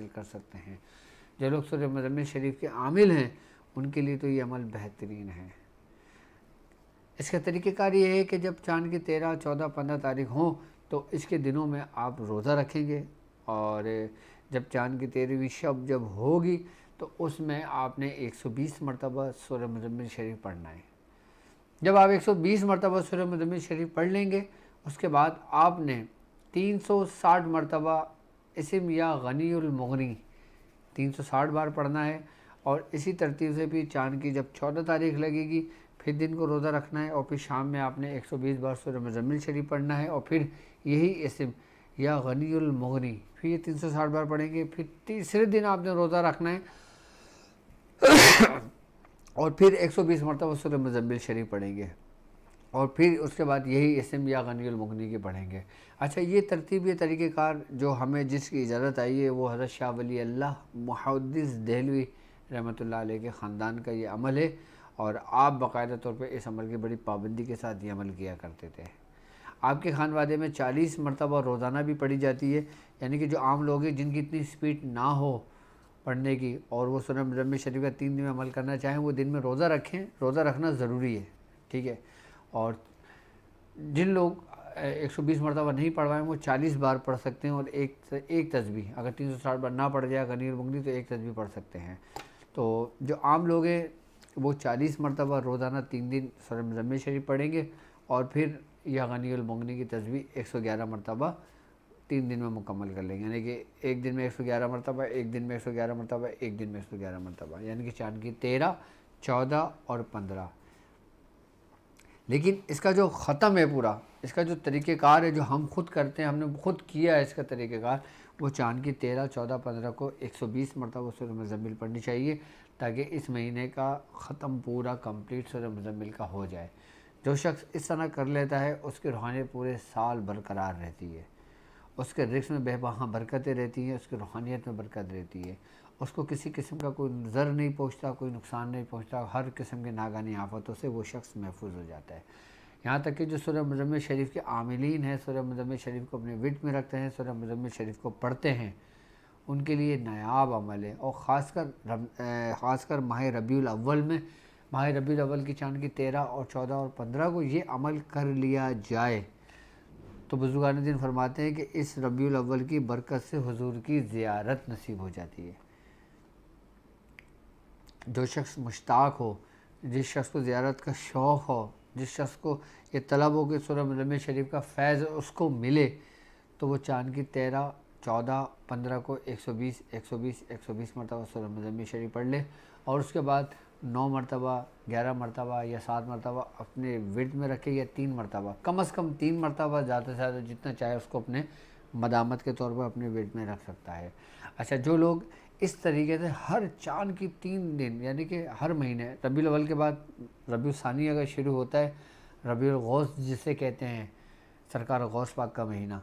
कर सकते हैं। जो लोग सूरह मुज़म्मिल शरीफ के आमिल हैं उनके लिए तो ये अमल बेहतरीन है। इसका तरीक़ेकार ये है कि जब चाँद की 13, 14, 15 तारीख हो तो इसके दिनों में आप रोज़ा रखेंगे, और जब चाँद की 13वीं शब जब होगी तो उसमें आपने 120 मरतबा सूरह मुज़म्मिल शरीफ पढ़ना है। जब आप 120 मरतबा सूरह मुज़म्मिल शरीफ पढ़ लेंगे उसके बाद आपने 360 मरतबा इस्म या गनीउल मुगनी 360 बार पढ़ना है। और इसी तरतीब से भी चाँद की जब 14 तारीख लगेगी फिर दिन को रोज़ा रखना है, और फिर शाम में आपने 120 बार सूरह मुज़म्मिल शरीफ पढ़ना है, और फिर यही इस्म या गनीउल मुगनी फिर ये 360 बार पढ़ेंगे। फिर तीसरे दिन आपने रोज़ा रखना है और फिर 120 मरतबा सूरह मुज़म्मिल शरीफ पढ़ेंगे, और फिर उसके बाद यही इस्म या गनीउल मुगनी के पढ़ेंगे। अच्छा, ये तरतीब, ये तरीक़ेकार जो हमें जिसकी इजाज़त आई है वो हज़रत शाह वली अल्लाह मुहद्दिस देहलवी रहमतुल्लाह अलैह के ख़ानदान का ये अमल है, और आप बाकायदा तौर पे इस अमल की बड़ी पाबंदी के साथ ये अमल किया करते थे। आपके खानवादे में 40 मरतबा रोज़ाना भी पढ़ी जाती है, यानी कि जो आम लोग हैं जिनकी इतनी स्पीड ना हो पढ़ने की और वो सूरह मुज़म्मिल शरीफ का 3 दिन में अमल करना चाहें, वो दिन में रोज़ा रखें। रोज़ा रखना ज़रूरी है, ठीक है। और जिन लोग 120 मरतबा नहीं पढ़ पाएँ वो 40 बार पढ़ सकते हैं, और एक तस्बीह अगर 360 बार ना पढ़ जाए गनीउल मुगनी तो एक तस्बीह पढ़ सकते हैं। तो जो आम लोग हैं वो 40 मरतबा रोज़ाना 3 दिन सूरह मुज़म्मिल शरीफ पढ़ेंगे, और फिर यह गनीउल मुगनी की तस्बीह 111 मरतबा 3 दिन में मुकम्मल कर लेंगे, यानी कि एक दिन में 111 मरतबा, एक दिन में 111 मरतबा, एक दिन में 111 मरतबा, यानी कि चाँद की 13, 14 और 15। लेकिन इसका जो ख़त्म है पूरा, इसका जो तरीक़ेकार है जो हम खुद करते हैं, हमने खुद किया है इसका तरीक़ेकार, वो चाँद की 13, 14, 15 को 120 मरतबा सूरह मुज़म्मिल पढ़नी चाहिए, ताकि इस महीने का ख़त्म पूरा कंप्लीट सूरह मुज़म्मिल का हो जाए। जो शख्स इस तरह कर लेता है उसकी रूहानियत पूरे साल बरकरार रहती है, उसके रिज़्क़ में बेबहा बरकतें रहती हैं, उसकी रूहानियत में बरकत रहती है, उसको किसी किस्म का कोई ज़र नहीं पहुँचता, कोई नुकसान नहीं पहुँचता, हर किस्म के नागानी आफ़तों से वो शख्स महफूज हो जाता है। यहाँ तक कि जो सूरह मुज़म्मिल शरीफ के आमिलीन हैं, सूरह मुज़म्मिल शरीफ को अपने विर्द में रखते हैं, सूरह मुज़म्मिल शरीफ को पढ़ते हैं, उनके लिए नायाब अमल है। और ख़ासकर माह रबीउल अव्वल में, माह रबीउल अव्वल की चाँद की 13 और 14 और 15 को ये अमल कर लिया जाए तो बुज़ुर्गान दीन फरमाते हैं कि इस रबीउल अव्वल की बरकत से हुज़ूर की ज़ियारत नसीब हो जाती है। जो शख्स मुश्ताक हो, जिस शख्स को ज़ियारत का शौक़ हो, जिस शख्स को ये तलब हो कि सूरह मुज़म्मिल शरीफ का फैज़ उसको मिले, तो वो चाँद की 13, 14, 15 को 120 मरतबा सूरह मुज़म्मिल शरीफ पढ़ ले, और उसके बाद 9 मरतबा, 11 मरतबा या 7 मरतबा अपने विर्द में रखे, या 3 मरतबा, कम से कम 3 मरतबा, ज़्यादा से ज़्यादा जितना चाहे उसको अपने मदामत के तौर पर अपने विर्द में रख सकता है। अच्छा, जो लोग इस तरीके से हर चाँद की 3 दिन, यानी कि हर महीने, रबीउल अव्वल के बाद रबीउल सानी अगर शुरू होता है, रबीउल गौस जिसे कहते हैं, सरकार गौस पाक का महीना,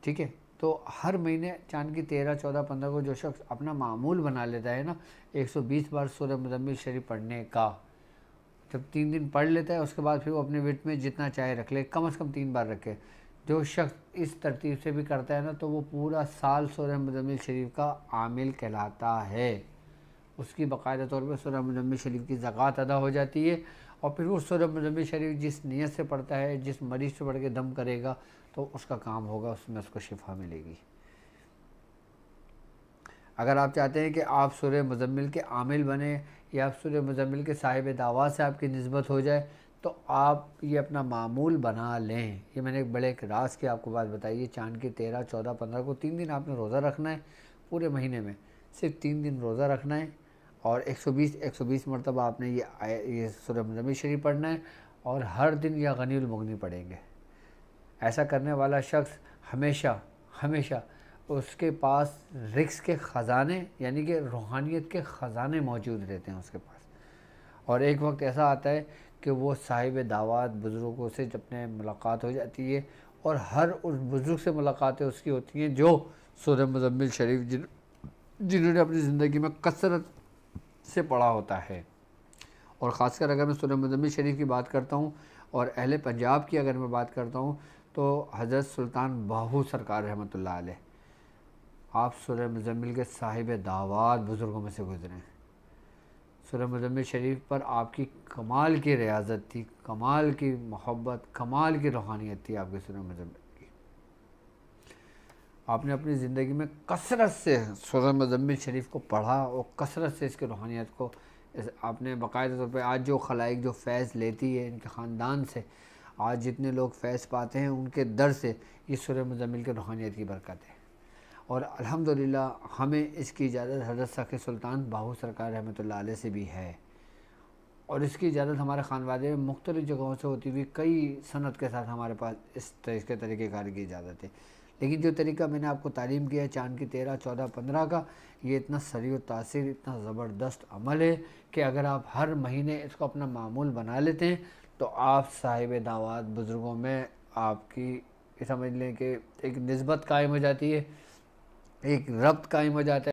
ठीक है, तो हर महीने चाँद की 13, 14, 15 को जो शख्स अपना मामूल बना लेता है ना 120 बार सूरह मुज़म्मिल शरीफ पढ़ने का, जब 3 दिन पढ़ लेता है उसके बाद फिर वो अपने विर्द में जितना चाहे रख ले, कम से कम 3 बार रखे। जो शख्स इस तरतीब से भी करता है ना तो वो पूरा साल सूरह मुज़म्मिल शरीफ का आमिल कहलाता है। उसकी बाकायदा तौर पर सूरह मुज़म्मिल शरीफ की ज़कात अदा हो जाती है, और फिर वो सूरह मुज़म्मिल शरीफ जिस नीयत से पढ़ता है, जिस मरीज़ से पढ़ के दम करेगा तो उसका काम होगा, उसमें उसको शिफा मिलेगी। अगर आप चाहते हैं कि आप सूरह मुज़म्मिल के आमिल बने या आप सूरह मुज़म्मिल के साहिब दावा से आपकी निस्बत हो जाए, तो आप ये अपना मामूल बना लें। ये मैंने एक बड़े एक राज की आपको बात बताई है। चाँद की 13, 14, 15 को 3 दिन आपने रोज़ा रखना है, पूरे महीने में सिर्फ 3 दिन रोज़ा रखना है, और 120 मरतबा आपने ये सूरह मुज़म्मिल शरीफ पढ़ना है, और हर दिन या गनीउल मुगनी पढ़ेंगे। ऐसा करने वाला शख्स हमेशा उसके पास रिज़्क़ के ख़जाने, यानी कि रूहानियत के ख़जाने मौजूद रहते हैं उसके पास। और एक वक्त ऐसा आता है कि वो साहिब दावत बुज़ुर्गों से जब अपने मुलाकात हो जाती है, और हर उस बुज़ुर्ग से मुलाकातें उसकी होती हैं जो सूरह मुज़म्मिल शरीफ जिन्होंने अपनी ज़िंदगी में कसरत से पढ़ा होता है। और ख़ासकर अगर मैं सूरह मुज़म्मिल शरीफ की बात करता हूँ और अहले पंजाब की अगर मैं बात करता हूँ, तो हज़रत सुल्तान बाहू सरकार रहमतुल्लाह अलैह, आप सूरह मुज़म्मिल के साहिब दावत बुज़ुर्गों में से गुज़रे। सूरह मुज़म्मिल शरीफ पर आपकी कमाल की रियाज़त थी, कमाल की मोहब्बत, कमाल की रूहानियत थी आपके सूरह मुज़म्मिल की। आपने अपनी ज़िंदगी में कसरत से सूरह मुज़म्मिल शरीफ को पढ़ा और कसरत से इसकी रूहानियत को आपने बाकायदा तौर पे आज जो खलाइक जो फैज़ लेती है इनके ख़ानदान से, आज जितने लोग फैज़ पाते हैं उनके दर से ये सूरह मुज़म्मिल की रूहानियत की बरकत है। और अल्हम्दुलिल्लाह हमें इसकी इजाज़त हज़रत सखी सुल्तान बाहू सरकार रहमतुल्लाह अलैह से भी है, और इसकी इजाज़त हमारे ख़ानवादे में मुख्तलिफ़ जगहों से होती हुई कई सनत के साथ हमारे पास इस इसके तरीक़ेकार की इजाज़त है। लेकिन जो तरीका मैंने आपको तालीम किया है चाँद की 13, 14, 15 का, ये इतना सरी व तासीर, इतना ज़बरदस्त अमल है कि अगर आप हर महीने इसको अपना मामूल बना लेते हैं तो आप साहिब दावत बुज़ुर्गों में आपकी समझ लें कि एक निस्बत कायम हो जाती है, एक रब्त कायम हो जाता है।